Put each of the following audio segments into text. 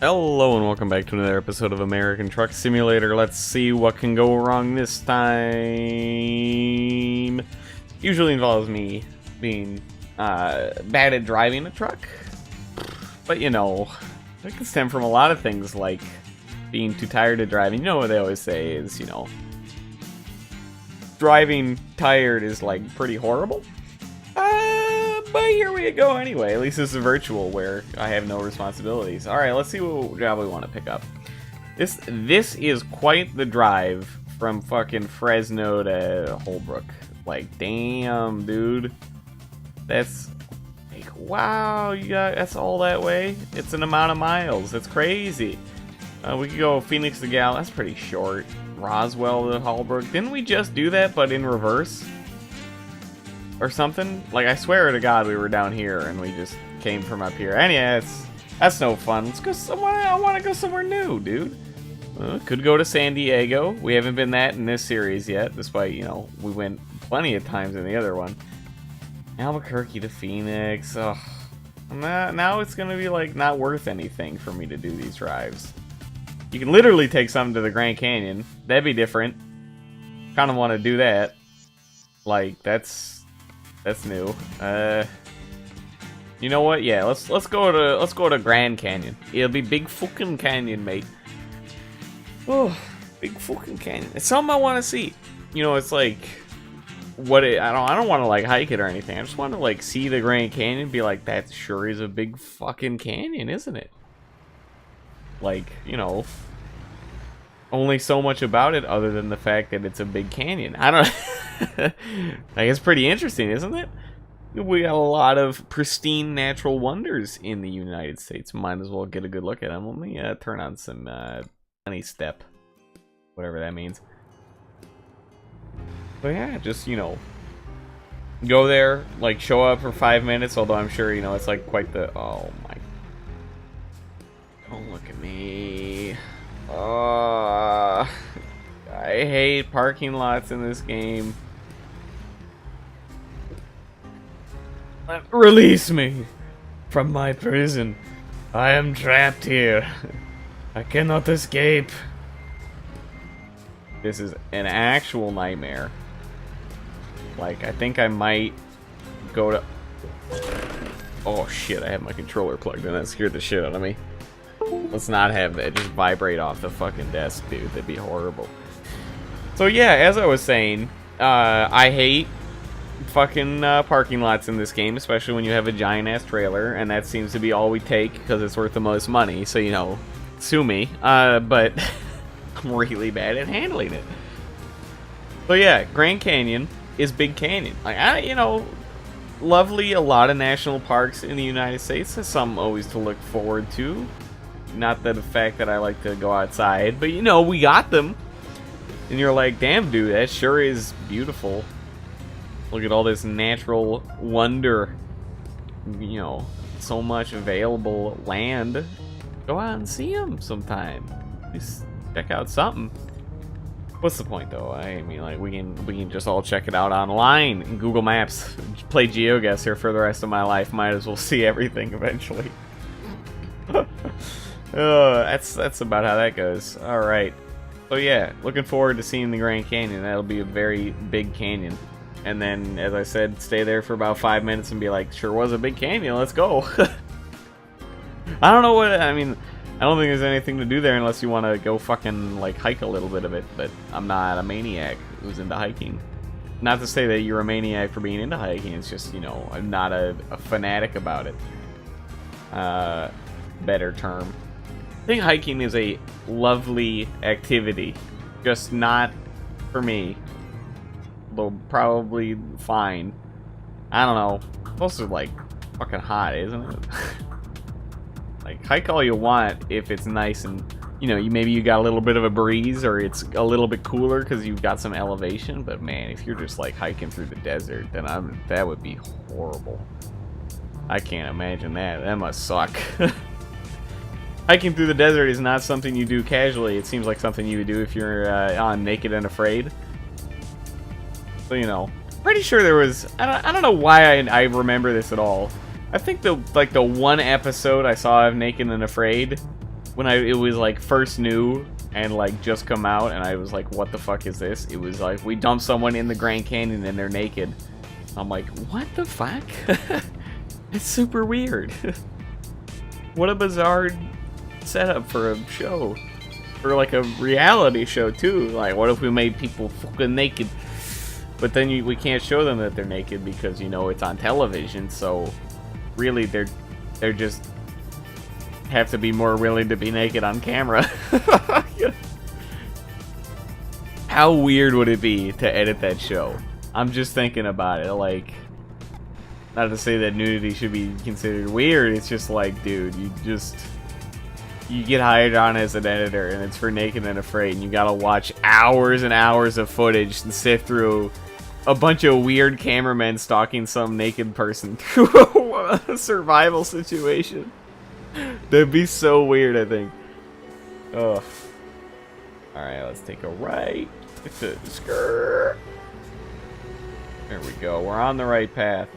Hello and welcome back to another episode of American Truck Simulator. Let's see what can go wrong this time. Usually involves me being bad at driving a truck. But you know, it can stem from a lot of things like being too tired of driving. You know what they always say is, you know, driving tired is like pretty horrible. But here we go anyway. At least this is virtual where I have no responsibilities. Alright, let's see what job we want to pick up. This is quite the drive from fucking Fresno to Holbrook. Like, damn, dude. That's like, wow, that's all that way? It's an amount of miles. It's crazy. We could go Phoenix to Gal. That's pretty short. Roswell to Holbrook. Didn't we just do that, but in reverse? Or something? Like, I swear to God we were down here and we just came from up here. Anyway, that's no fun. Let's go somewhere. I want to go somewhere new, dude. Could go to San Diego. We haven't been that in this series yet, despite, you know, we went plenty of times in the other one. Albuquerque to Phoenix. Ugh. Now it's gonna be, like, not worth anything for me to do these drives. You can literally take some to the Grand Canyon. That'd be different. Kind of want to do that. Like, that's new. You know what? Yeah, let's go to Grand Canyon. It'll be Big Fookin Canyon, mate. Oh, Big Fookin Canyon. It's something I want to see. You know, it's like I don't want to like hike it or anything. I just want to like see the Grand Canyon and be like, that sure is a big fucking canyon, isn't it? Like, you know, only so much about it other than the fact that it's a big canyon. I don't like, it's pretty interesting, isn't it? We got a lot of pristine natural wonders in the United States. Might as well get a good look at them. Let me turn on some honey step, whatever that means. But yeah, just, you know, go there, like show up for 5 minutes, although I'm sure, you know, it's like quite the, oh my, don't look at me. I hate parking lots in this game. Release me from my prison. I am trapped here. I cannot escape. This is an actual nightmare. Like, I think I might go to... Oh shit, I have my controller plugged in. That scared the shit out of me. Let's not have that just vibrate off the fucking desk, dude. That'd be horrible. So yeah, as I was saying, I hate fucking parking lots in this game, especially when you have a giant-ass trailer, and that seems to be all we take because it's worth the most money, so, you know, sue me. But I'm really bad at handling it. So yeah, Grand Canyon is Big Canyon. Like, you know, lovely, a lot of national parks in the United States. There's some always to look forward to. Not that the fact that I like to go outside, but, you know, we got them. And you're like, damn, dude, that sure is beautiful. Look at all this natural wonder. You know, so much available land. Go out and see them sometime. Just check out something. What's the point, though? I mean, like, we can just all check it out online in Google Maps. Play GeoGuess here for the rest of my life. Might as well see everything eventually. That's about how that goes. All right. So yeah, looking forward to seeing the Grand Canyon. That'll be a very big canyon. And then, as I said, stay there for about 5 minutes and be like, sure was a big canyon, let's go. I don't know what, I mean, I don't think there's anything to do there unless you want to go fucking, like, hike a little bit of it. But I'm not a maniac who's into hiking. Not to say that you're a maniac for being into hiking, it's just, you know, I'm not a fanatic about it. Better term. I think hiking is a lovely activity, just not for me. Though probably fine. I don't know. It's also like fucking hot, isn't it? Like, hike all you want if it's nice and, you know, maybe you got a little bit of a breeze or it's a little bit cooler because you've got some elevation. But man, if you're just like hiking through the desert, then that would be horrible. I can't imagine that. That must suck. Hiking through the desert is not something you do casually. It seems like something you would do if you're on Naked and Afraid. So, you know, pretty sure there was... I don't know why I remember this at all. I think the one episode I saw of Naked and Afraid when it was like first new and like just come out, and I was like, what the fuck is this? It was like, we dump someone in the Grand Canyon and they're naked. I'm like, what the fuck? It's super weird. What a bizarre setup for a show. For like a reality show too. Like, what if we made people fucking naked? But then we can't show them that they're naked because, you know, it's on television. So really, they're just have to be more willing to be naked on camera. How weird would it be to edit that show? I'm just thinking about it. Like, not to say that nudity should be considered weird. It's just like, dude, you get hired on as an editor, and it's for Naked and Afraid, and you gotta watch hours and hours of footage and sift through a bunch of weird cameramen stalking some naked person through a survival situation. That'd be so weird, I think. Ugh. Alright, let's take a right. Skirt. There we go. We're on the right path.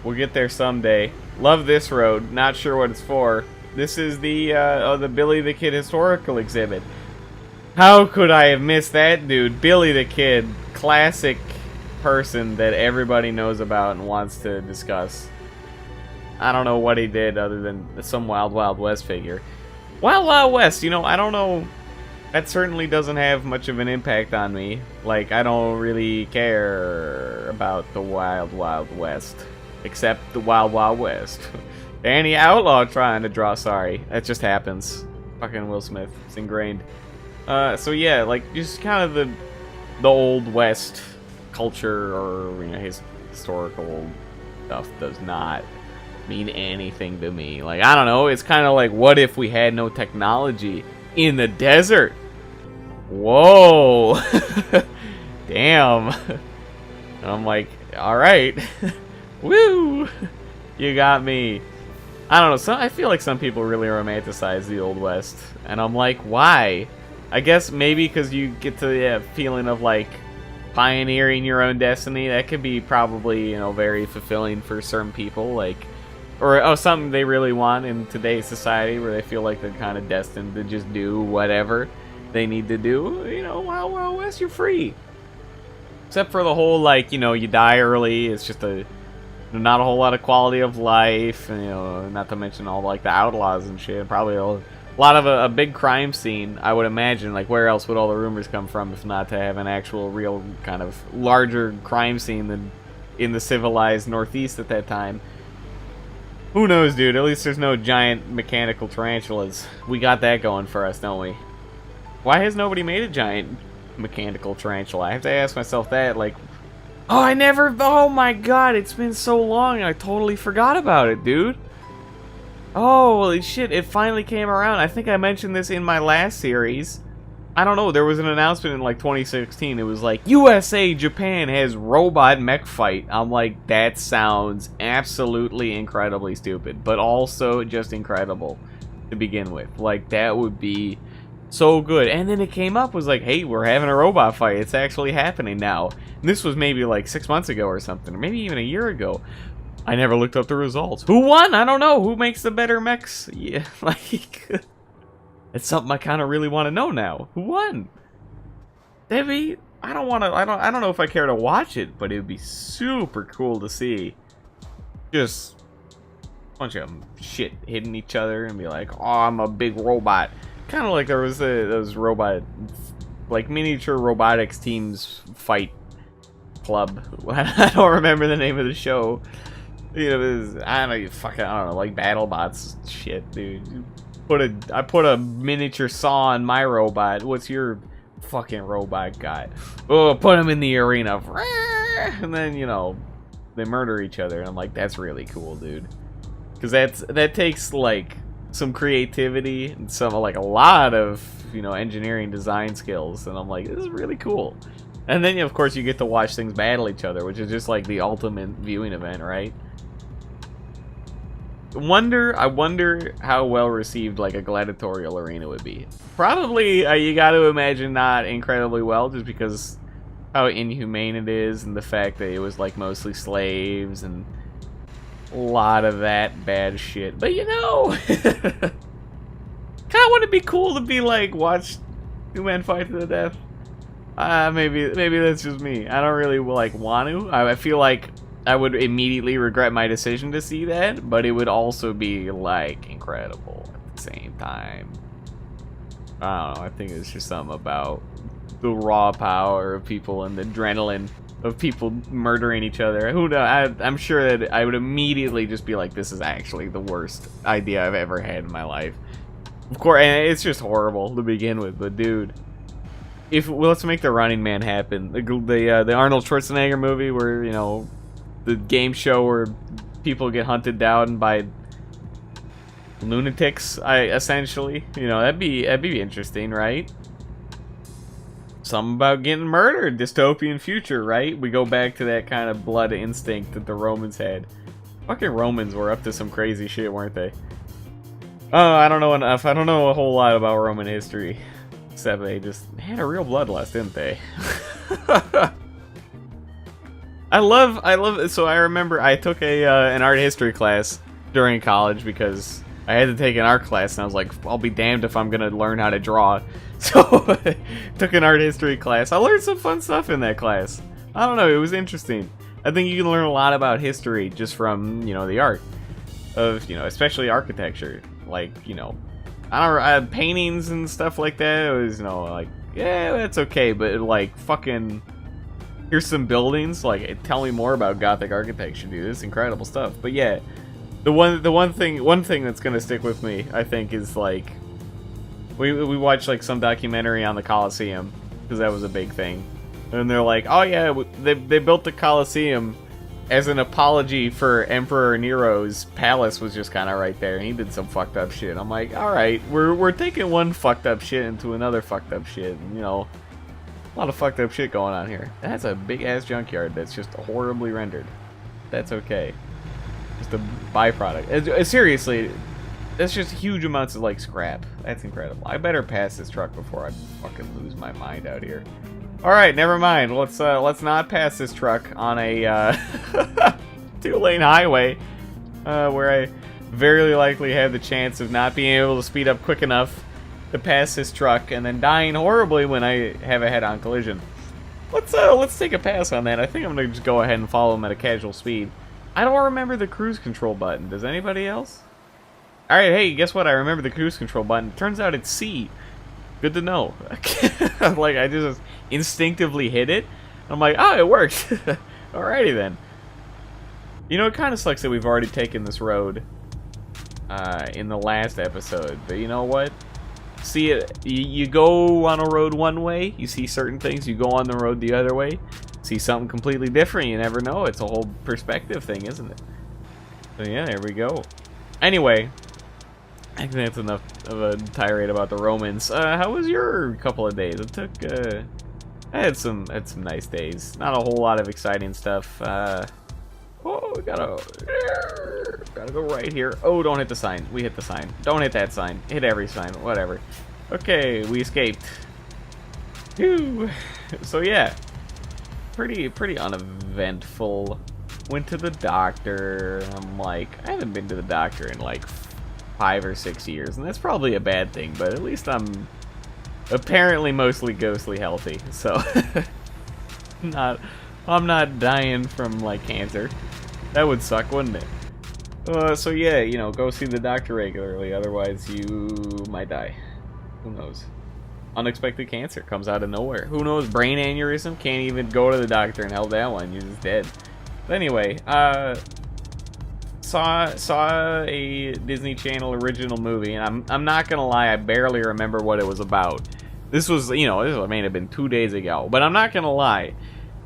We'll get there someday. Love this road. Not sure what it's for. This is the Billy the Kid historical exhibit. How could I have missed that dude? Billy the Kid, classic person that everybody knows about and wants to discuss. I don't know what he did other than some Wild Wild West figure. Wild Wild West, you know, I don't know. That certainly doesn't have much of an impact on me. Like, I don't really care about the Wild Wild West. Except the Wild Wild West. Danny Outlaw trying to draw, sorry. That just happens. Fucking Will Smith. It's ingrained. So yeah, like, just kind of the Old West culture, or, you know, his historical stuff does not mean anything to me. Like, I don't know, it's kind of like, what if we had no technology in the desert? Whoa. Damn. And I'm like, alright. Woo! You got me. I don't know, I feel like some people really romanticize the Old West. And I'm like, why? I guess maybe because you get to the feeling of, like, pioneering your own destiny. That could be probably, you know, very fulfilling for certain people. Like, or something they really want in today's society, where they feel like they're kind of destined to just do whatever they need to do. You know, Wild Wild West, you're free. Except for the whole, like, you know, you die early. It's just not a whole lot of quality of life, and, you know, not to mention all, like, the outlaws and shit. Probably a lot of a big crime scene, I would imagine. Like, where else would all the rumors come from if not to have an actual, real, kind of larger crime scene than in the civilized Northeast at that time? Who knows, dude? At least there's no giant mechanical tarantulas. We got that going for us, don't we? Why has nobody made a giant mechanical tarantula? I have to ask myself that, like, oh my god, it's been so long, I totally forgot about it, dude. Oh, holy shit, it finally came around. I think I mentioned this in my last series. I don't know, there was an announcement in, like, 2016. It was like, USA, Japan has robot mech fight. I'm like, that sounds absolutely incredibly stupid, but also just incredible to begin with. Like, that would be so good. And then it came up, was like, hey, we're having a robot fight. It's actually happening now. And this was maybe like 6 months ago or something, or maybe even a year ago. I never looked up the results. Who won? I don't know. Who makes the better mechs? Yeah, like, it's something I kind of really want to know now. Who won? Debbie, I don't know if I care to watch it, but it would be super cool to see. Just a bunch of shit hitting each other and be like, oh, I'm a big robot. Kind of like there was those robot, like, miniature robotics teams fight club. I don't remember the name of the show. You know, it was, I don't know, like BattleBots shit, dude. I put a miniature saw on my robot. What's your fucking robot got? Oh, put him in the arena. And then, you know, they murder each other. And I'm like, that's really cool, dude. Because that takes, like, some creativity and some, like, a lot of, you know, engineering design skills. And I'm like, this is really cool. And then, of course, you get to watch things battle each other, which is just like the ultimate viewing event, right? I wonder how well received, like, a gladiatorial arena would be. Probably, you got to imagine not incredibly well, just because how inhumane it is, and the fact that it was, like, mostly slaves and a lot of that bad shit. But, you know, kind wouldn't it be cool to be like, watch two men fight to the death? Maybe that's just me. I don't really like want to. I feel like I would immediately regret my decision to see that, but it would also be like incredible at the same time. I don't know. I think it's just something about the raw power of people and the adrenaline of people murdering each other. Who knows? I'm sure that I would immediately just be like, this is actually the worst idea I've ever had in my life. Of course, and it's just horrible to begin with, but dude, let's make the Running Man happen. The Arnold Schwarzenegger movie where, you know, the game show where people get hunted down by lunatics, essentially. You know, that'd be interesting, right? Something about getting murdered, dystopian future, right? We go back to that kind of blood instinct that the Romans had. Fucking Romans were up to some crazy shit, weren't they? Oh, I don't know enough. I don't know a whole lot about Roman history. Except they just had a real bloodlust, didn't they? I love. So I remember I took an art history class during college because I had to take an art class, and I was like, I'll be damned if I'm gonna learn how to draw. So took an art history class. I learned some fun stuff in that class. I don't know, it was interesting. I think you can learn a lot about history just from, you know, the art of, you know, especially architecture. Like, you know, I don't know, paintings and stuff like that. It was, you know, like, yeah, that's okay, but like, fucking, here's some buildings. Like, tell me more about Gothic architecture, dude. It's incredible stuff. But yeah, the one thing that's gonna stick with me, I think, is like, we watched like some documentary on the Colosseum because that was a big thing, and they're like, oh yeah, they built the Colosseum as an apology for Emperor Nero's palace was just kind of right there, and he did some fucked up shit. I'm like, all right, we're taking one fucked up shit into another fucked up shit, and, you know, a lot of fucked up shit going on here. That's a big ass junkyard that's just horribly rendered. That's okay. Just a byproduct. Seriously, that's just huge amounts of like scrap. That's incredible. I better pass this truck before I fucking lose my mind out here. All right, never mind. Let's not pass this truck on a 2-lane highway where I very likely have the chance of not being able to speed up quick enough to pass this truck and then dying horribly when I have a head-on collision. Let's take a pass on that. I think I'm gonna just go ahead and follow him at a casual speed. I don't remember the cruise control button. Does anybody else? All right, hey, guess what? I remember the cruise control button. Turns out it's C. Good to know. Like, I just instinctively hit it. I'm like, oh, it worked. Alrighty then. You know, it kind of sucks that we've already taken this road in the last episode. But you know what? See it. You go on a road one way, you see certain things. You go on the road the other way, see something completely different. You never know. It's a whole perspective thing, isn't it? So yeah, there we go. Anyway, I think that's enough of a tirade about the Romans. How was your couple of days? It took, I had some nice days. Not a whole lot of exciting stuff. Oh, we gotta go right here. Oh, don't hit the sign. We hit the sign. Don't hit that sign. Hit every sign. Whatever. Okay, we escaped. Whew. So yeah, pretty uneventful. Went to the doctor. I'm like, I haven't been to the doctor in like 5 or 6 years, and that's probably a bad thing, but at least I'm apparently mostly ghostly healthy, so I'm not dying from like cancer. That would suck, wouldn't it? So yeah, you know, go see the doctor regularly, otherwise you might die. Who knows? Unexpected cancer comes out of nowhere. Who knows? Brain aneurysm, can't even go to the doctor and help that one, you're just dead. But anyway, saw a Disney Channel original movie, and I'm not gonna lie, I barely remember what it was about. This was, you know, this may have been 2 days ago, but I'm not gonna lie.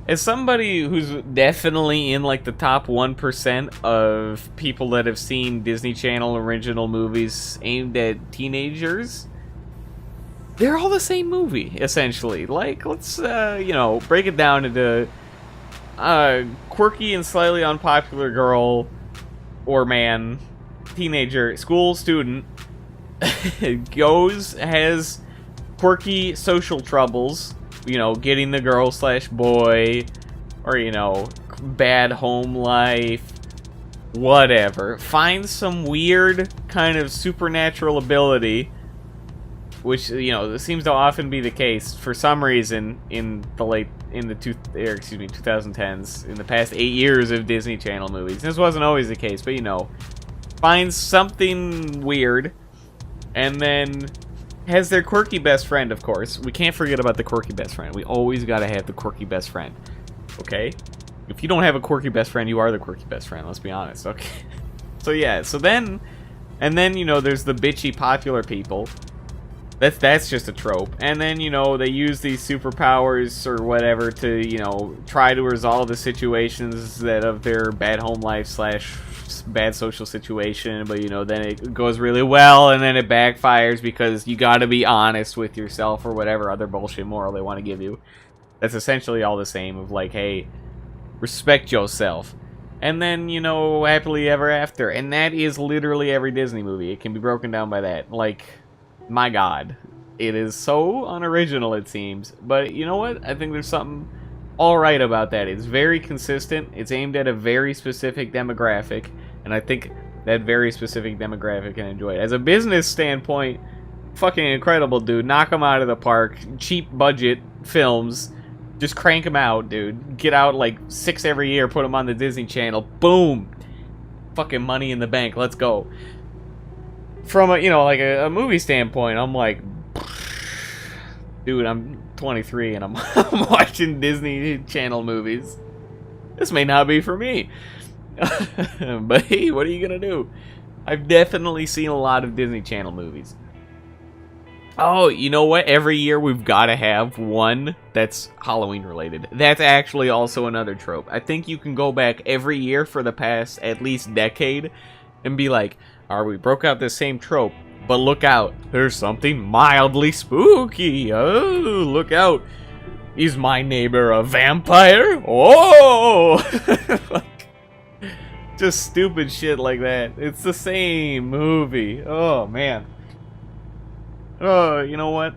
As somebody who's definitely in like the top 1% of people that have seen Disney Channel original movies aimed at teenagers, they're all the same movie, essentially. Like, let's, you know, break it down into quirky and slightly unpopular girl or man, teenager, school student, has quirky social troubles, you know, getting the girl / boy, or, you know, bad home life, whatever. Finds some weird kind of supernatural ability which, you know, seems to often be the case for some reason in the 2010s, in the past 8 years of Disney Channel movies. This wasn't always the case, but, you know, finds something weird and then has their quirky best friend, of course. We can't forget about the quirky best friend. We always gotta have the quirky best friend. Okay? If you don't have a quirky best friend, you are the quirky best friend, let's be honest, okay? So yeah, and then, you know, there's the bitchy popular people. That's just a trope. And then, you know, they use these superpowers or whatever to, you know, try to resolve the situations that of their bad home life slash bad social situation, but, you know, then it goes really well and then it backfires because you gotta be honest with yourself or whatever other bullshit moral they want to give you. That's essentially all the same of like, hey, respect yourself. And then, you know, happily ever after. And that is literally every Disney movie. It can be broken down by that. Like, my god. It is so unoriginal, it seems. But you know what? I think there's something alright about that. It's very consistent. It's aimed at a very specific demographic. And I think that very specific demographic can enjoy it. As a business standpoint, fucking incredible, dude. Knock them out of the park. Cheap budget films. Just crank them out, dude. Get out like 6 every year, put them on the Disney Channel. Boom! Fucking money in the bank. Let's go. From a, you know, like a movie standpoint, I'm like, dude, I'm 23 and I'm watching Disney Channel movies. This may not be for me. But hey, what are you gonna do? I've definitely seen a lot of Disney Channel movies. Oh, you know what? Every year we've got to have one that's Halloween related. That's actually also another trope. I think you can go back every year for the past at least decade and be like, alright, we broke out this same trope, but look out. There's something mildly spooky. Oh, look out. Is my neighbor a vampire? Oh! Just stupid shit like that. It's the same movie. Oh, man. Oh, you know what?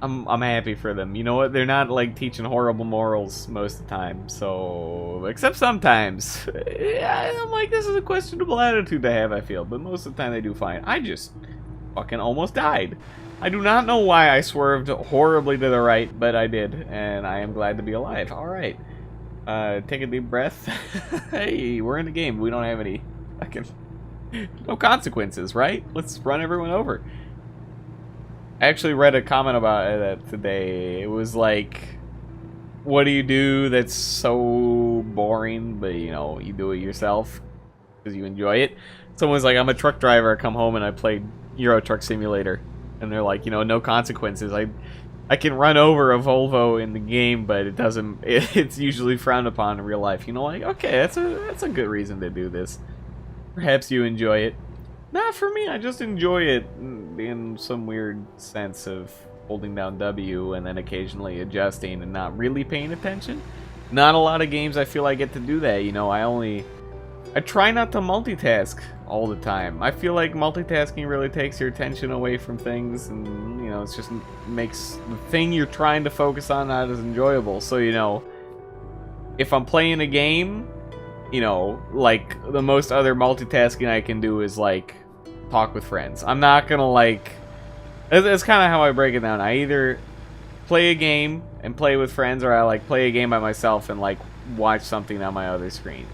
I'm happy for them. You know what? They're not like teaching horrible morals most of the time. So, except sometimes. Yeah, I'm like, this is a questionable attitude to have, I feel. But most of the time they do fine. I just fucking almost died. I do not know why I swerved horribly to the right, but I did. And I am glad to be alive. Alright. Take a deep breath. Hey, we're in the game. We don't have any fucking... no consequences, right? Let's run everyone over. I actually read a comment about that today. It was like, what do you do that's so boring, but, you know, you do it yourself because you enjoy it? Someone's like, I'm a truck driver. I come home and I played Euro Truck Simulator. And they're like, you know, no consequences. I can run over a Volvo in the game, but it doesn't. It's usually frowned upon in real life. You know, like, okay, that's a good reason to do this. Perhaps you enjoy it. Not for me, I just enjoy it in some weird sense of holding down W and then occasionally adjusting and not really paying attention. Not a lot of games I feel I get to do that, you know, I try not to multitask all the time. I feel like multitasking really takes your attention away from things and, you know, it just makes the thing you're trying to focus on not as enjoyable. So, you know, if I'm playing a game, you know, like, the most other multitasking I can do is, like, talk with friends. I'm not gonna, like... That's kind of how I break it down. I either play a game and play with friends, or I, like, play a game by myself and, like, watch something on my other screen.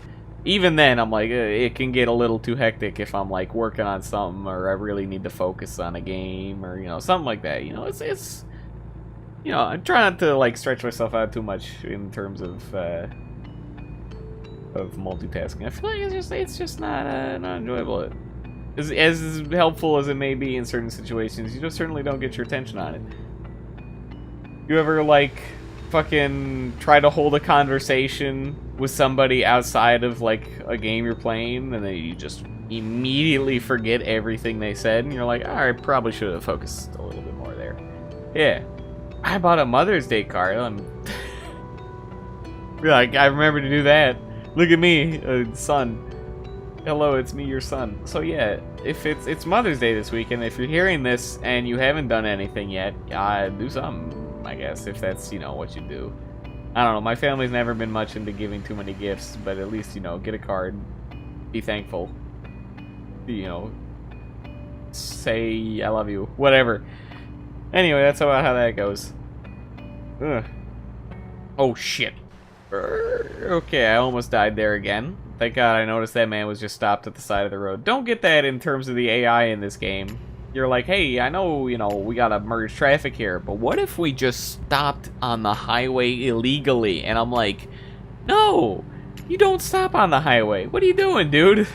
Even then, I'm like, it can get a little too hectic if I'm, like, working on something, or I really need to focus on a game, or, you know, something like that. You know, it's you know, I try not to, like, stretch myself out too much in terms of multitasking. I feel like it's just not enjoyable. As helpful as it may be in certain situations, you just certainly don't get your attention on it. You ever, like, fucking try to hold a conversation with somebody outside of, like, a game you're playing, and then you just immediately forget everything they said, and you're like, I probably should have focused a little bit more there. Yeah. I bought a Mother's Day card. Like, I remember to do that. Look at me, son. Hello, it's me, your son. So yeah, if it's Mother's Day this week, and if you're hearing this and you haven't done anything yet, do something, I guess, if that's, you know, what you do. I don't know, my family's never been much into giving too many gifts, but at least, you know, get a card, be thankful, you know, say I love you, whatever. Anyway, that's about how that goes. Ugh. Oh, shit. Okay, I almost died there again. Thank God I noticed that man was just stopped at the side of the road. Don't get that in terms of the AI in this game. You're like, hey, I know, you know, we gotta merge traffic here, but what if we just stopped on the highway illegally? And I'm like, no, you don't stop on the highway. What are you doing, dude?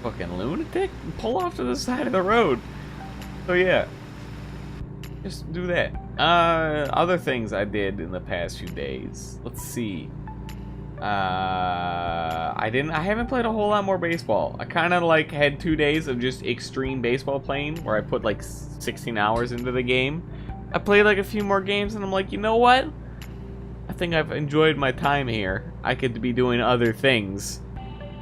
Fucking lunatic. Pull off to the side of the road. So yeah, just do that. Other things I did in the past few days. Let's see. I haven't played a whole lot more baseball. I kind of like had 2 days of just extreme baseball playing where I put like 16 hours into the game. I played like a few more games and I'm like, you know what? I think I've enjoyed my time here. I could be doing other things.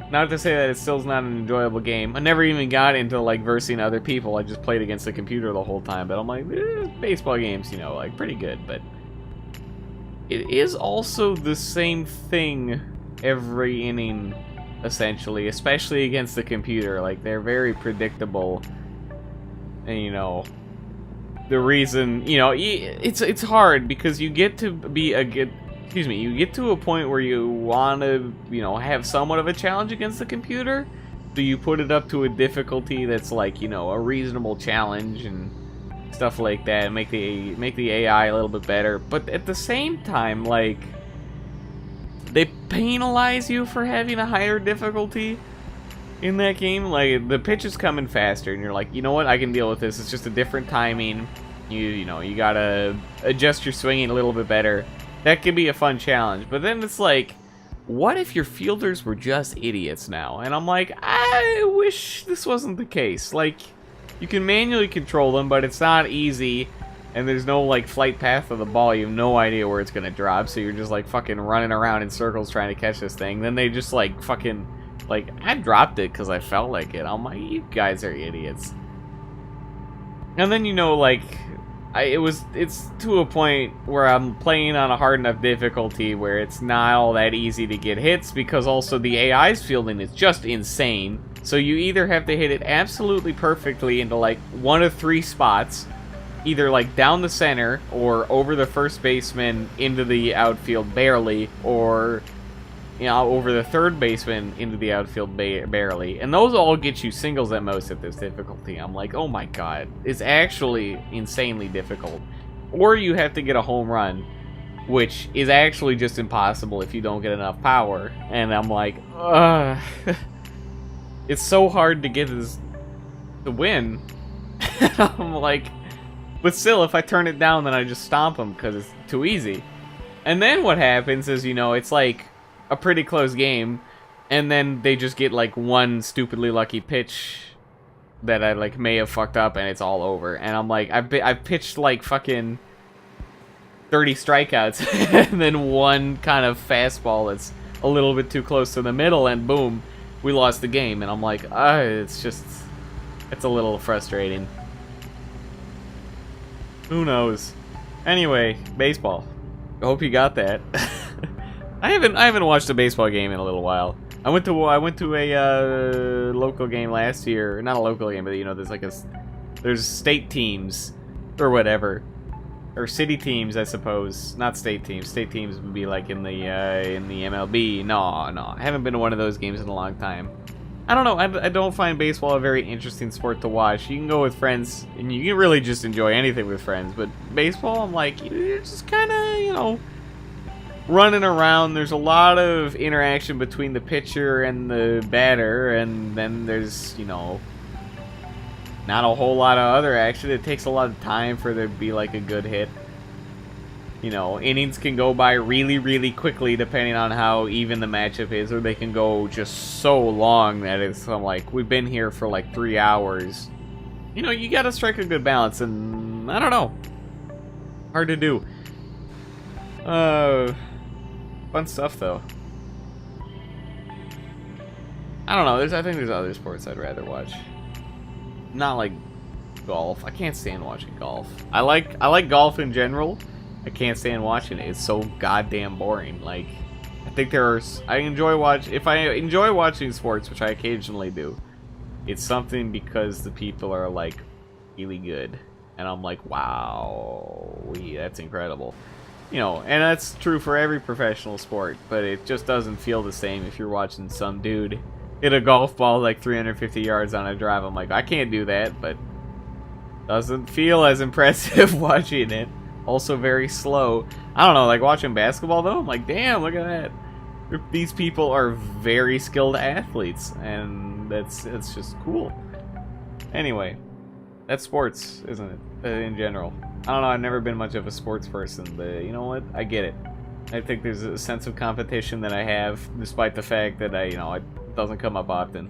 Not to say that it still's not an enjoyable game. I never even got into like versing other people. I just played against the computer the whole time. But I'm like, baseball games, you know, like pretty good. But it is also the same thing every inning, essentially, especially against the computer. Like, they're very predictable. And, you know, the reason, you know, it's hard because you get to be a good, you get to a point where you want to, you know, have somewhat of a challenge against the computer. So you put it up to a difficulty that's like, you know, a reasonable challenge and stuff like that, and make the AI a little bit better. But at the same time, like, they penalize you for having a higher difficulty in that game. Like, the pitch is coming faster, and you're like, you know what, I can deal with this. It's just a different timing. You know, you gotta adjust your swinging a little bit better. That could be a fun challenge. But then it's like, what if your fielders were just idiots now? And I'm like, I wish this wasn't the case. Like, you can manually control them, but it's not easy, and there's no, like, flight path of the ball. You have no idea where it's gonna drop, so you're just, like, fucking running around in circles trying to catch this thing. Then they just, like, fucking, like, I dropped it because I felt like it. I'm like, you guys are idiots. And then, you know, like, it's to a point where I'm playing on a hard enough difficulty where it's not all that easy to get hits, because also the AI's fielding is just insane. So you either have to hit it absolutely perfectly into like one of 3 spots, either like down the center or over the first baseman into the outfield barely, or, you know, over the third baseman into the outfield barely. And those all get you singles at most at this difficulty. I'm like, oh my god, it's actually insanely difficult. Or you have to get a home run, which is actually just impossible if you don't get enough power. And I'm like, ugh. It's so hard to get this to win. I'm like, but still, if I turn it down, then I just stomp them because it's too easy. And then what happens is, you know, it's like a pretty close game, and then they just get like one stupidly lucky pitch that I like may have fucked up, and it's all over. And I'm like, I've pitched like fucking 30 strikeouts, and then one kind of fastball that's a little bit too close to the middle, and boom, we lost the game. And I'm like, it's a little frustrating. Who knows? Anyway, baseball. I hope you got that. I haven't watched a baseball game in a little while. I went to a local game last year. Not a local game, but you know, there's state teams or whatever, or city teams, I suppose. Not state teams. State teams would be like in the MLB. No, I haven't been to one of those games in a long time. I don't know. I don't find baseball a very interesting sport to watch. You can go with friends, and you can really just enjoy anything with friends. But baseball, I'm like, you're just kind of, you know, running around. There's a lot of interaction between the pitcher and the batter, and then there's, you know, not a whole lot of other action. It takes a lot of time for there to be like a good hit. You know, innings can go by really, really quickly depending on how even the matchup is, or they can go just so long that it's, I'm like, we've been here for like 3 hours. You know, you gotta strike a good balance, and I don't know. Hard to do. Fun stuff though. I don't know. I think there's other sports I'd rather watch. Not like golf. I can't stand watching golf. I like golf in general. I can't stand watching it. It's so goddamn boring. Like, I think if I enjoy watching sports, which I occasionally do, it's something because the people are like really good. And I'm like, wow, that's incredible. You know, and that's true for every professional sport, but it just doesn't feel the same if you're watching some dude hit a golf ball like 350 yards on a drive. I'm like, I can't do that, but doesn't feel as impressive watching it. Also very slow. I don't know, like watching basketball though, I'm like, damn, look at that. These people are very skilled athletes, and it's just cool. Anyway, that's sports, isn't it? In general. I don't know, I've never been much of a sports person, but you know what? I get it. I think there's a sense of competition that I have, despite the fact that it doesn't come up often.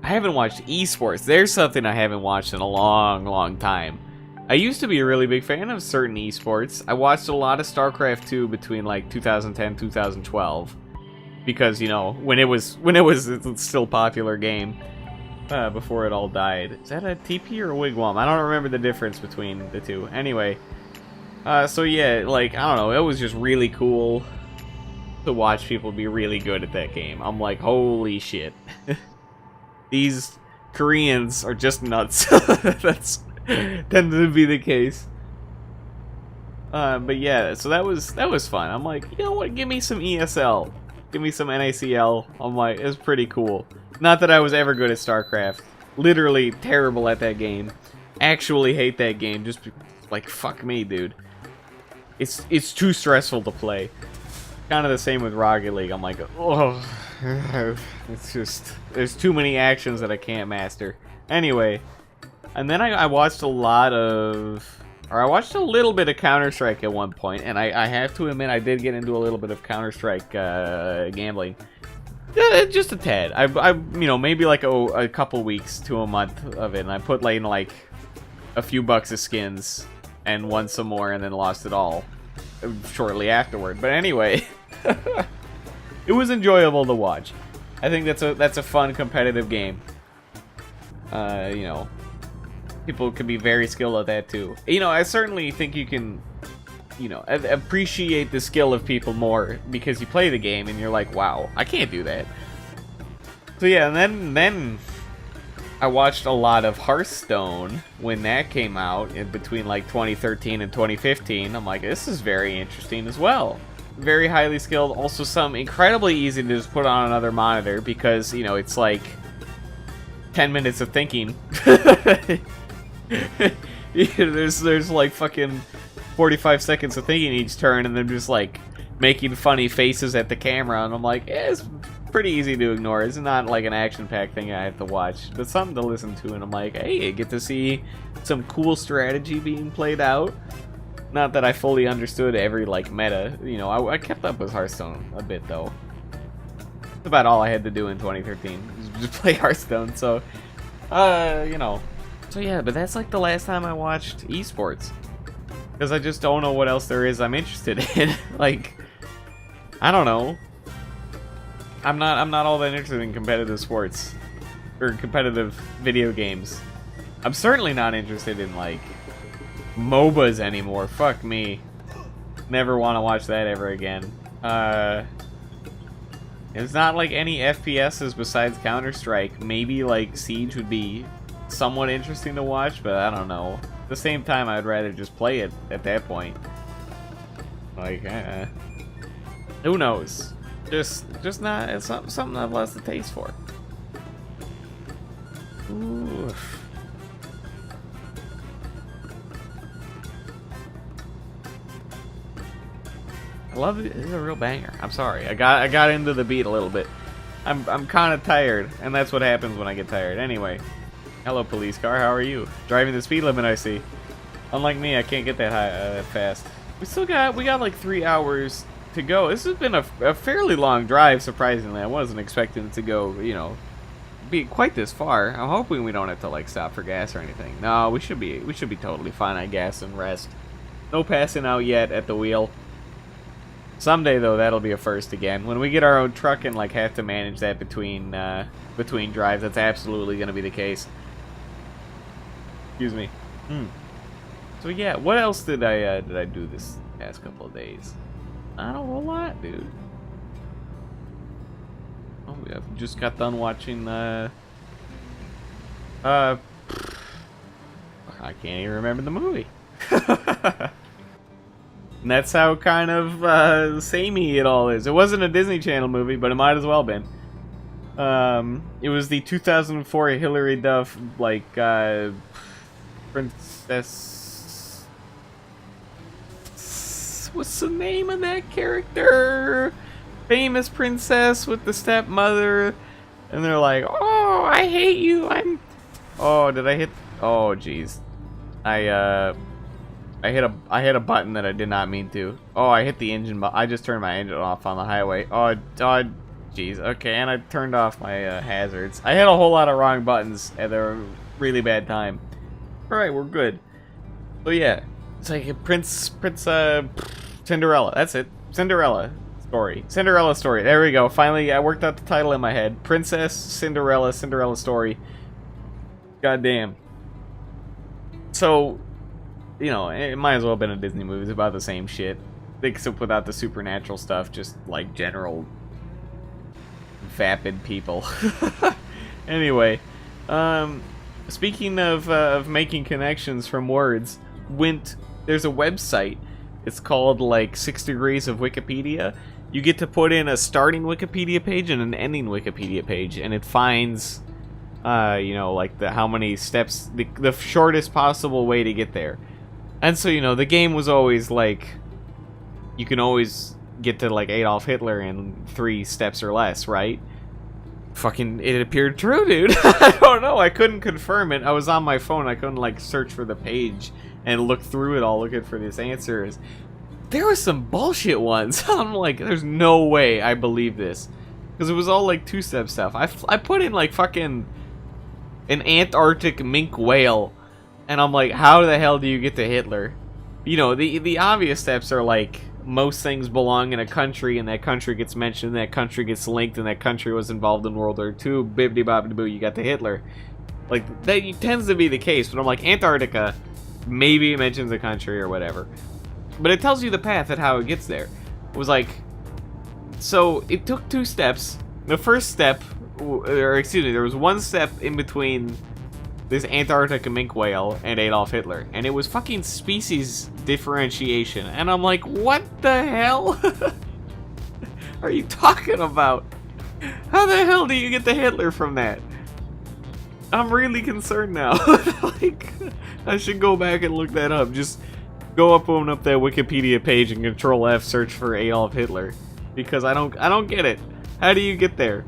I haven't watched esports. There's something I haven't watched in a long, long time. I used to be a really big fan of certain esports. I watched a lot of StarCraft 2 between like 2010 2012 because, you know, when it was a still popular game before it all died. Is that a TP or a wigwam? I don't remember the difference between the two. Anyway, so yeah, like, I don't know, it was just really cool to watch people be really good at that game. I'm like, holy shit. These Koreans are just nuts. That's tended to be the case. But yeah, so that was fun. I'm like, you know what? Give me some ESL. Give me some NACL. I'm like, it's pretty cool. Not that I was ever good at StarCraft. Literally terrible at that game. Actually hate that game. Just like, fuck me, dude. It's too stressful to play. Kind of the same with Rocket League. I'm like, oh, it's just, there's too many actions that I can't master. Anyway, and then I watched a little bit of Counter-Strike at one point, and I have to admit I did get into a little bit of Counter-Strike gambling. Just a tad. I you know, maybe like a couple weeks to a month of it, and I put like a few bucks of skins and won some more, and then lost it all shortly afterward. But anyway, it was enjoyable to watch. I think that's a fun competitive game. You know, people can be very skilled at that too. You know, I certainly think you can, you know, appreciate the skill of people more because you play the game and you're like, wow, I can't do that. So yeah, and then I watched a lot of Hearthstone when that came out in between like 2013 and 2015. I'm like, this is very interesting as well. Very highly skilled. Also, some incredibly easy to just put on another monitor because, you know, it's like 10 minutes of thinking. There's like fucking 45 seconds of thinking each turn, and then just like making funny faces at the camera, and I'm like, it's pretty easy to ignore. It's not like an action-packed thing I have to watch, but something to listen to, and I'm like, hey, I get to see some cool strategy being played out. Not that I fully understood every like meta, you know. I kept up with Hearthstone a bit though. That's about all I had to do in 2013, was just play Hearthstone. So, you know. So yeah, but that's like the last time I watched esports. Because I just don't know what else there is I'm interested in. Like, I don't know. I'm not all that interested in competitive sports. Or competitive video games. I'm certainly not interested in, like, MOBAs anymore. Fuck me. Never want to watch that ever again. It's not like any FPSs besides Counter-Strike. Maybe, like, Siege would be somewhat interesting to watch, but I don't know. At the same time, I'd rather just play it at that point. Like, who knows? Just not. It's something I've lost the taste for. Oof. I love it. It's a real banger. I'm sorry. I got into the beat a little bit. I'm kind of tired, and that's what happens when I get tired. Anyway. Hello, police car. How are you? Driving the speed limit, I see. Unlike me, I can't get that high, fast. We got like 3 hours to go. This has been a fairly long drive, surprisingly. I wasn't expecting it to go, you know, be quite this far. I'm hoping we don't have to like stop for gas or anything. No, we should be totally fine on gas and rest. No passing out yet at the wheel. Someday though, that'll be a first again. When we get our own truck and like have to manage that between drives, that's absolutely gonna be the case. Excuse me. So yeah, what else did I do this past couple of days? Not a whole lot, dude. Oh, I've just got done watching I can't even remember the movie. And that's how kind of samey it all is. It wasn't a Disney Channel movie, but it might as well been. It was the 2004 Hilary Duff, like, princess... What's the name of that character? Famous princess with the stepmother. And they're like, oh, I hate you, I'm... Oh, did I hit... Oh, jeez. I hit a button that I did not mean to. Oh, I hit the engine button. I just turned my engine off on the highway. Oh, jeez. Okay, and I turned off my hazards. I hit a whole lot of wrong buttons at a really bad time. Alright, we're good. So yeah, it's like a Cinderella. That's it. Cinderella story. Cinderella story. There we go. Finally, I worked out the title in my head. Princess Cinderella story. Goddamn. So, you know, it might as well have been a Disney movie. It's about the same shit. Except without the supernatural stuff. Just, like, general vapid people. Anyway, speaking of making connections from words, there's a website. It's called, like, 6 Degrees of Wikipedia. You get to put in a starting Wikipedia page and an ending Wikipedia page, and it finds... you know, like how many steps, the shortest possible way to get there. And so, you know, the game was always like, you can always get to like Adolf Hitler in 3 steps or less, right? Fucking, it appeared true, dude. I don't know, I couldn't confirm it. I was on my phone, I couldn't like search for the page and look through it all looking for these answers. There were some bullshit ones. I'm like, there's no way I believe this. Because it was all like 2-step stuff. I put in like fucking... an Antarctic minke whale, and I'm like, how the hell do you get to Hitler? You know, the obvious steps are like, most things belong in a country, and that country gets mentioned, that country gets linked, and that country was involved in World War II, bibbidi bobbidi boo, you got to Hitler. Like, that tends to be the case, but I'm like, Antarctica, maybe it mentions a country or whatever. But it tells you the path and how it gets there. It was like, so it took 2 steps. The first step, or excuse me, there was 1 step in between this Antarctic minke whale and Adolf Hitler, and it was fucking species differentiation, and I'm like, what the hell are you talking about? How the hell do you get to Hitler from that? I'm really concerned now. Like, I should go back and look that up. Just go open up that Wikipedia page and Control F search for Adolf Hitler, because I don't get it. How do you get there?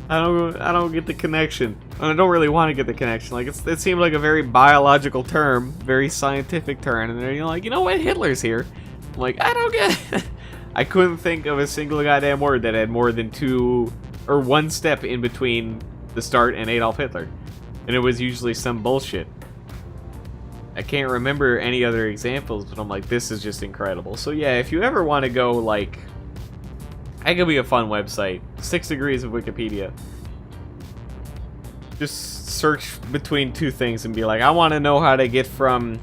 I don't get the connection. And I don't really want to get the connection. Like, it seemed like a very biological term, very scientific term, and then you're like, you know what, Hitler's here. I'm like, I don't get it. I couldn't think of a single goddamn word that had more than 2 or 1 step in between the start and Adolf Hitler. And it was usually some bullshit. I can't remember any other examples, but I'm like, this is just incredible. So yeah, if you ever want to go, like... That could be a fun website. 6 Degrees of Wikipedia. Just search between 2 things and be like, I want to know how to get from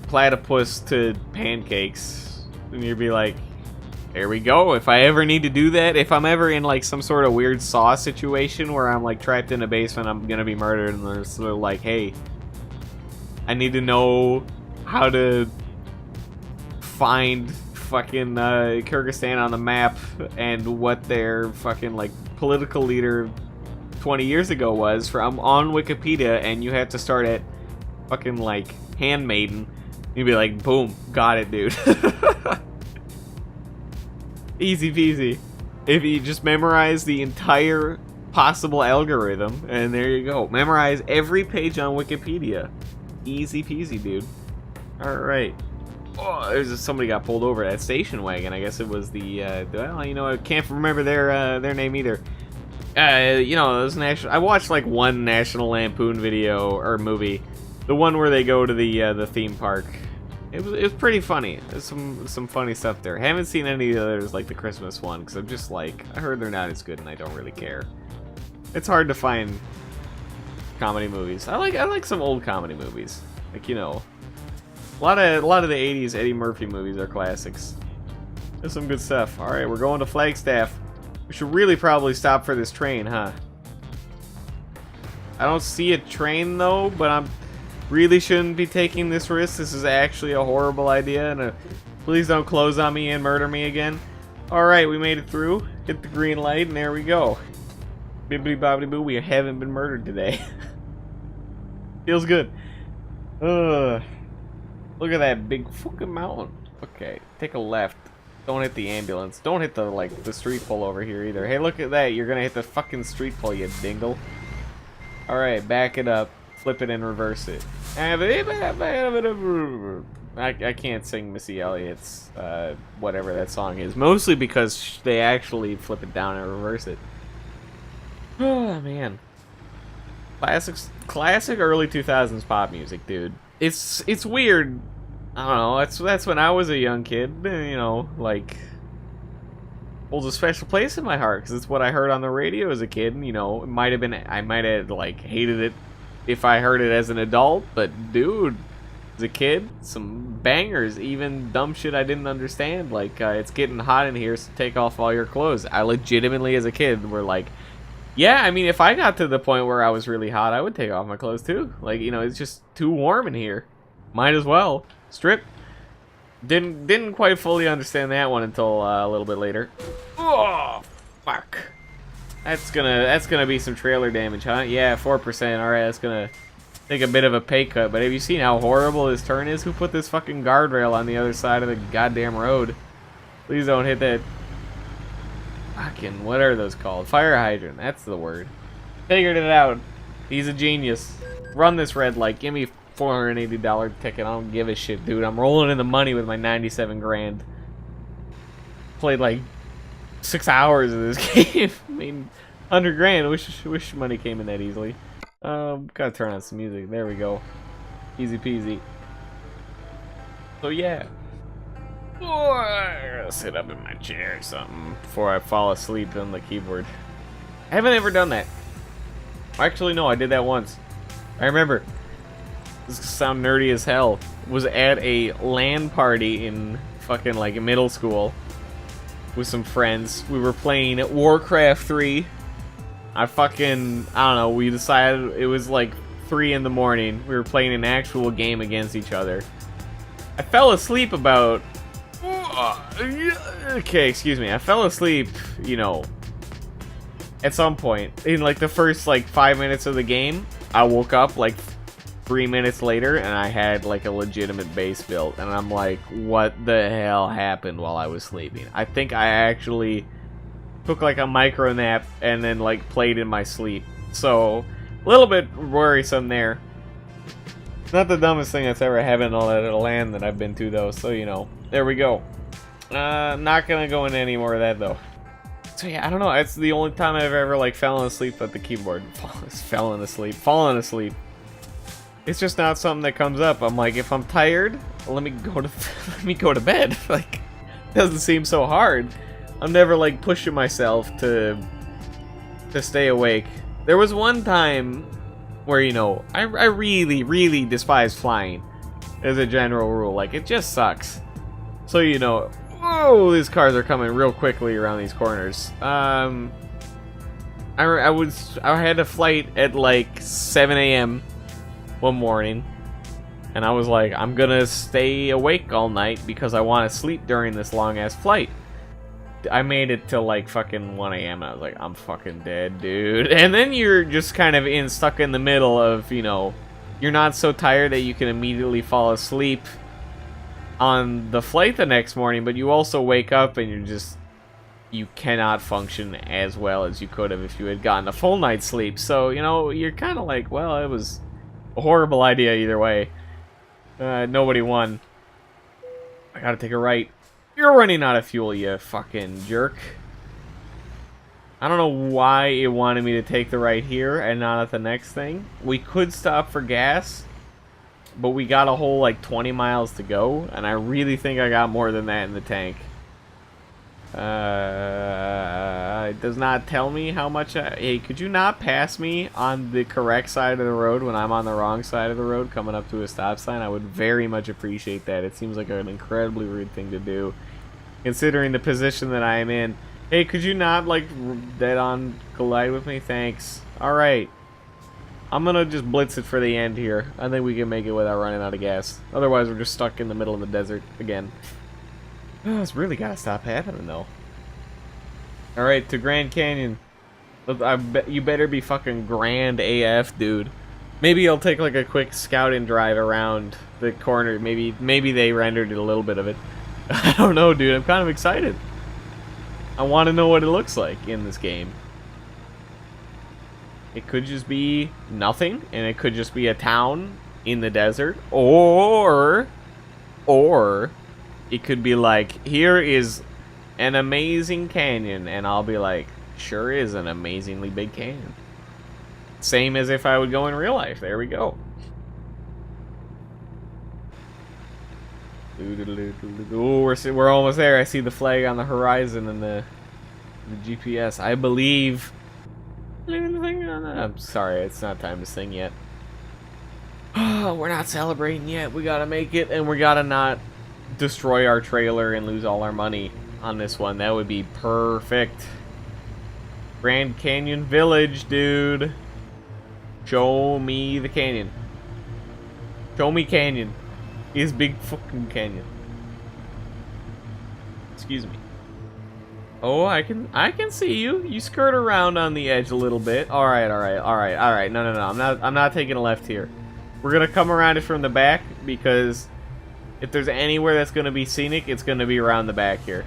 platypus to pancakes. And you'd be like, there we go. If I ever need to do that, if I'm ever in like some sort of weird Saw situation where I'm like trapped in a basement, I'm gonna be murdered, and they're sort of like, hey, I need to know how to find fucking Kyrgyzstan on the map and what their fucking like political leader 20 years ago was from on Wikipedia, and you have to start at fucking like Handmaiden. You'd be like, boom, got it, dude. Easy peasy. If you just memorize the entire possible algorithm, and there you go. Memorize every page on Wikipedia. Easy peasy, dude. Alright. Oh, there's somebody got pulled over at station wagon. I guess it was the well, you know, I can't remember their name either. You know, those I watched like one National Lampoon video or movie, the one where they go to the theme park. It was pretty funny. There's some funny stuff there. Haven't seen any of the others like the Christmas one, because I'm just like, I heard they're not as good and I don't really care. It's hard to find comedy movies. I like some old comedy movies, like, you know. A lot of the 80s Eddie Murphy movies are classics. There's some good stuff. Alright, we're going to Flagstaff. We should really probably stop for this train, huh? I don't see a train though, but really shouldn't be taking this risk. This is actually a horrible idea, and please don't close on me and murder me again. Alright, we made it through. Hit the green light, and there we go. Bibbidi bobbidi boo, we haven't been murdered today. Feels good. Ugh. Look at that big fucking mountain. Okay, take a left. Don't hit the ambulance. Don't hit the street pole over here either. Hey, look at that. You're gonna hit the fucking street pole, you dingle. Alright, back it up. Flip it and reverse it. I can't sing Missy Elliott's whatever that song is. Mostly because they actually flip it down and reverse it. Oh, man. Classic early 2000s pop music, dude. It's weird. I don't know. That's when I was a young kid. You know, like, holds a special place in my heart because it's what I heard on the radio as a kid. And, you know, it might have been, I might have like hated it if I heard it as an adult. But dude, as a kid, some bangers. Even dumb shit I didn't understand. Like, it's getting hot in here, so take off all your clothes. I legitimately, as a kid, were like, yeah, I mean, if I got to the point where I was really hot, I would take off my clothes too. Like, you know, it's just too warm in here. Might as well. Strip. Didn't quite fully understand that one until a little bit later. Oh, fuck. That's gonna be some trailer damage, huh? Yeah, 4%. All right, that's gonna take a bit of a pay cut. But have you seen how horrible this turn is? Who put this fucking guardrail on the other side of the goddamn road? Please don't hit that. Fucking, what are those called? Fire hydrant. That's the word. Figured it out. He's a genius. Run this red light. Give me $480 ticket. I don't give a shit, dude. I'm rolling in the money with my 97 grand. Played like 6 hours of this game. I mean, 100 grand. Wish money came in that easily. Gotta turn on some music. There we go. Easy peasy. So yeah. Oh, I gotta sit up in my chair or something before I fall asleep on the keyboard. I haven't ever done that. Actually, no, I did that once. I remember. This sound nerdy as hell. Was at a LAN party in fucking like middle school with some friends. We were playing Warcraft 3. I don't know, we decided it was like 3 in the morning. We were playing an actual game against each other. I fell asleep about... Okay, excuse me. I fell asleep, you know, at some point. In like the first like 5 minutes of the game, I woke up like 3 minutes later and I had like a legitimate base built. And I'm like, what the hell happened while I was sleeping? I think I actually took like a micro nap and then like played in my sleep. So, a little bit worrisome there. Not the dumbest thing that's ever happened on that land that I've been to though, so you know, there we go. Not gonna go into any more of that though. So yeah, I don't know, it's the only time I've ever like fallen asleep at the keyboard. Fallen asleep. It's just not something that comes up. I'm like, if I'm tired, let me go to bed. Like, it doesn't seem so hard. I'm never like pushing myself to stay awake. There was one time where, you know, I really despise flying as a general rule. Like, it just sucks. So, you know, whoa, these cars are coming real quickly around these corners. I had a flight at like 7 a.m. one morning, and I was like, I'm gonna stay awake all night because I want to sleep during this long ass flight. I made it till like fucking 1 a.m. and I was like, I'm fucking dead, dude. And then you're just kind of stuck in the middle of, you know, you're not so tired that you can immediately fall asleep on the flight the next morning, but you also wake up and you cannot function as well as you could have if you had gotten a full night's sleep. So, you know, you're kind of like, well, it was a horrible idea either way. Nobody won. I gotta take a right. You're running out of fuel, you fucking jerk. I don't know why it wanted me to take the right here and not at the next thing. We could stop for gas, but we got a whole like 20 miles to go, and I really think I got more than that in the tank. It does not tell me how much hey, could you not pass me on the correct side of the road when I'm on the wrong side of the road coming up to a stop sign? I would very much appreciate that. It seems like an incredibly rude thing to do, considering the position that I am in. Hey, could you not, like, dead-on collide with me? Thanks. Alright. I'm gonna just blitz it for the end here. I think we can make it without running out of gas. Otherwise, we're just stuck in the middle of the desert again. Oh, it's really gotta stop happening, though. Alright, to Grand Canyon. I bet you better be fucking grand AF, dude. Maybe I'll take like a quick scouting drive around the corner. Maybe they rendered it a little bit of it. I don't know, dude. I'm kind of excited. I want to know what it looks like in this game. It could just be nothing, and it could just be a town in the desert, or it could be like, here is an amazing canyon, and I'll be like, sure is an amazingly big canyon. Same as if I would go in real life. There we go. Ooh, we're almost there. I see the flag on the horizon and the GPS. I believe. I'm sorry, it's not time to sing yet. We're not celebrating yet. We gotta make it, and we gotta not destroy our trailer and lose all our money on this one. That would be perfect. Grand Canyon Village, dude. Show me the canyon. Show me canyon. Is big fucking canyon. Excuse me. Oh, I can see you. You skirt around on the edge a little bit. All right. No. I'm not taking a left here. We're gonna come around it from the back, because if there's anywhere that's gonna be scenic, it's gonna be around the back here.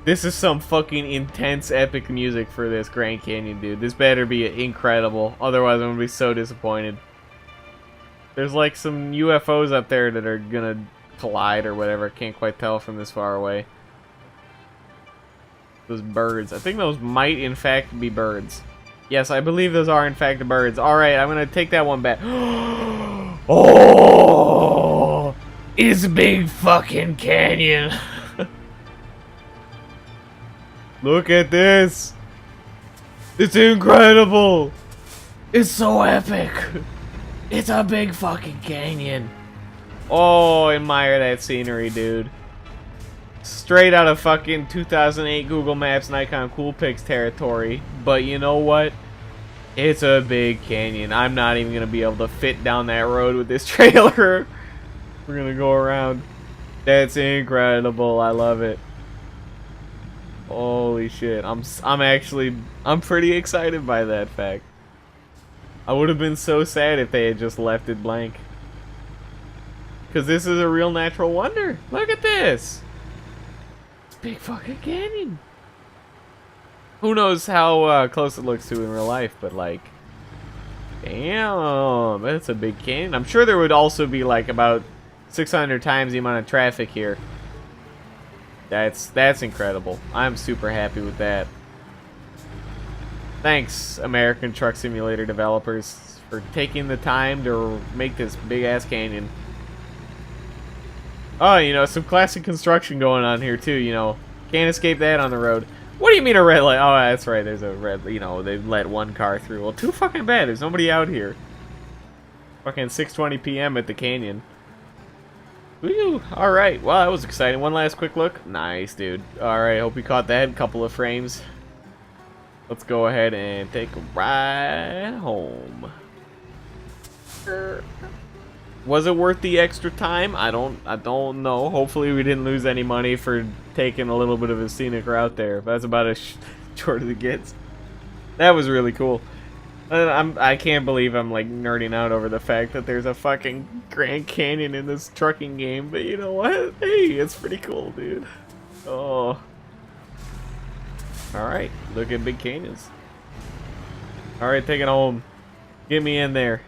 This is some fucking intense, epic music for this Grand Canyon, dude. This better be incredible. Otherwise, I'm gonna be so disappointed. There's like some UFOs up there that are gonna collide or whatever. Can't quite tell from this far away. Those birds. I think those might, in fact, be birds. Yes, I believe those are, in fact, birds. Alright, I'm gonna take that one back. Oh! It's big fucking canyon! Look at this! It's incredible! It's so epic! It's a big fucking canyon! Oh, admire that scenery, dude. Straight out of fucking 2008 Google Maps Nikon Cool Pics territory. But you know what? It's a big canyon. I'm not even gonna be able to fit down that road with this trailer. We're gonna go around. That's incredible. I love it. Holy shit. I'm pretty excited by that fact. I would have been so sad if they had just left it blank. Because this is a real natural wonder. Look at this. It's a big fucking canyon. Who knows how close it looks to in real life, but like, damn, that's a big canyon. I'm sure there would also be like about 600 times the amount of traffic here. That's incredible. I'm super happy with that. Thanks, American Truck Simulator developers, for taking the time to make this big-ass canyon. Oh, you know, some classic construction going on here, too, you know. Can't escape that on the road. What do you mean a red light? Oh, that's right, there's a red, you know, they let one car through. Well, too fucking bad, there's nobody out here. Fucking 6:20 p.m. at the canyon. Woo! Alright, well, that was exciting. One last quick look. Nice, dude. Alright, hope you caught that. Couple of frames. Let's go ahead and take a ride home. Was it worth the extra time? I don't know. Hopefully we didn't lose any money for taking a little bit of a scenic route there. That's about as short as it gets. That was really cool. I can't believe I'm like nerding out over the fact that there's a fucking Grand Canyon in this trucking game, but you know what? Hey, it's pretty cool, dude. Oh. Alright, look at big canyons. Alright, take it home. Get me in there.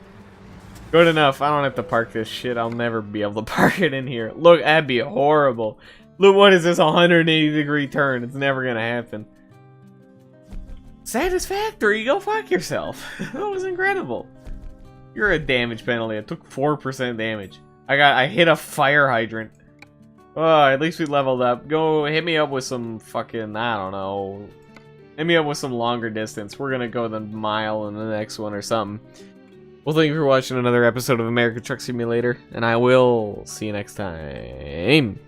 Good enough. I don't have to park this shit. I'll never be able to park it in here. Look, that'd be horrible. Look, what is this 180-degree turn? It's never gonna happen. Satisfactory, go fuck yourself. That was incredible. You're a damage penalty. I took 4% damage. I hit a fire hydrant. Oh, at least we leveled up. Go hit me up with some fucking, I don't know. Hit me up with some longer distance. We're gonna go the mile in the next one or something. Well, thank you for watching another episode of American Truck Simulator, and I will see you next time.